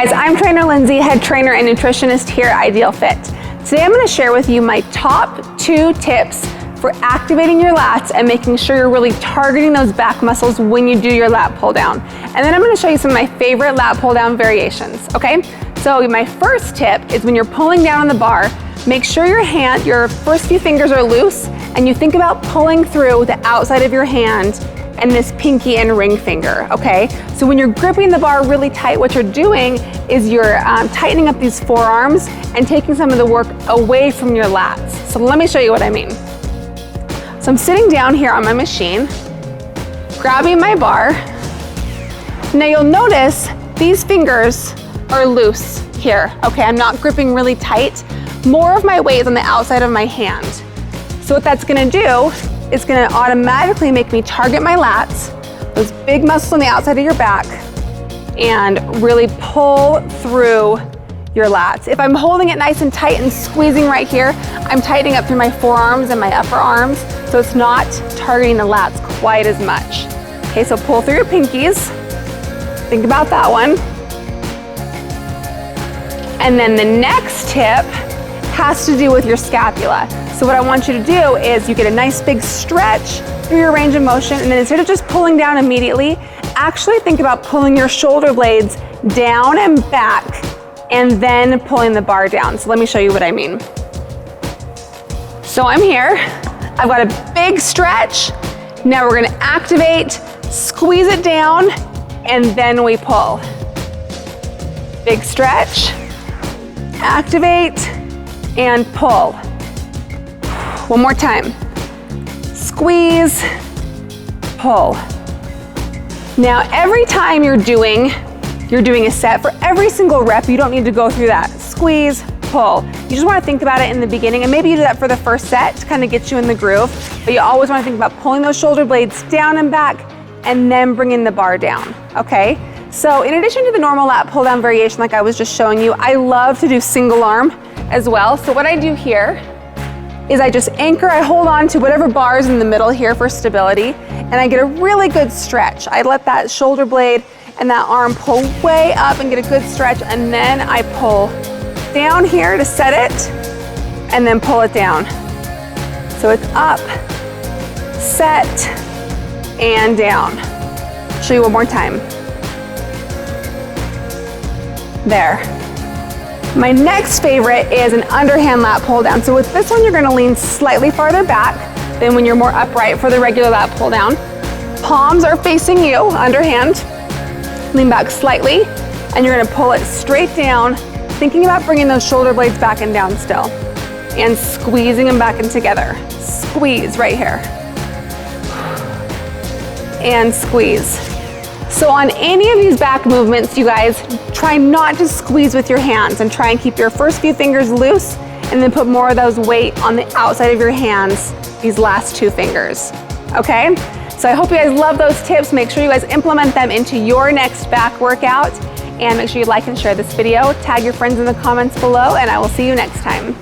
guys, I'm trainer Lindsay, head trainer and nutritionist here at Ideal Fit. Today I'm going to share with you my top 2 tips for activating your lats and making sure you're really targeting those back muscles when you do your lat pull down. And then I'm going to show you some of my favorite lat pull down variations, okay? So my first tip is when you're pulling down on the bar, make sure your first few fingers are loose and you think about pulling through the outside of your hand and this pinky and ring finger, okay? So when you're gripping the bar really tight, what you're doing is you're tightening up these forearms and taking some of the work away from your lats. So let me show you what I mean. So I'm sitting down here on my machine, grabbing my bar. Now you'll notice these fingers are loose here, okay? I'm not gripping really tight. More of my weight is on the outside of my hand. So what that's gonna do, it's gonna automatically make me target my lats, those big muscles on the outside of your back, and really pull through your lats. If I'm holding it nice and tight and squeezing right here, I'm tightening up through my forearms and my upper arms, so it's not targeting the lats quite as much. Okay, so pull through your pinkies. Think about that one. And then the next tip has to do with your scapula. So what I want you to do is you get a nice big stretch through your range of motion, and then instead of just pulling down immediately, actually think about pulling your shoulder blades down and back and then pulling the bar down. So let me show you what I mean. So I'm here, I've got a big stretch. Now we're gonna activate, squeeze it down, and then we pull. Big stretch, activate, and pull. One more time. Squeeze, pull. Now every time you're doing a set, for every single rep, you don't need to go through that. Squeeze, pull. You just want to think about it in the beginning, and maybe you do that for the first set to kind of get you in the groove, but you always want to think about pulling those shoulder blades down and back and then bringing the bar down, okay? So in addition to the normal lat pull down variation like I was just showing you, I love to do single arm as well. So what I do here is I just anchor, I hold on to whatever bar is in the middle here for stability, and I get a really good stretch. I let that shoulder blade and that arm pull way up and get a good stretch, and then I pull down here to set it, and then pull it down. So it's up, set, and down. Show you one more time. There. My next favorite is an underhand lat pull down. So with this one, you're gonna lean slightly farther back than when you're more upright for the regular lat pull down. Palms are facing you, underhand. Lean back slightly, and you're gonna pull it straight down, thinking about bringing those shoulder blades back and down still, and squeezing them back in together. Squeeze right here. And squeeze. So on any of these back movements, you guys, try not to squeeze with your hands and try and keep your first few fingers loose and then put more of those weight on the outside of your hands, these last 2 fingers, okay? So I hope you guys love those tips. Make sure you guys implement them into your next back workout, and make sure you like and share this video. Tag your friends in the comments below, and I will see you next time.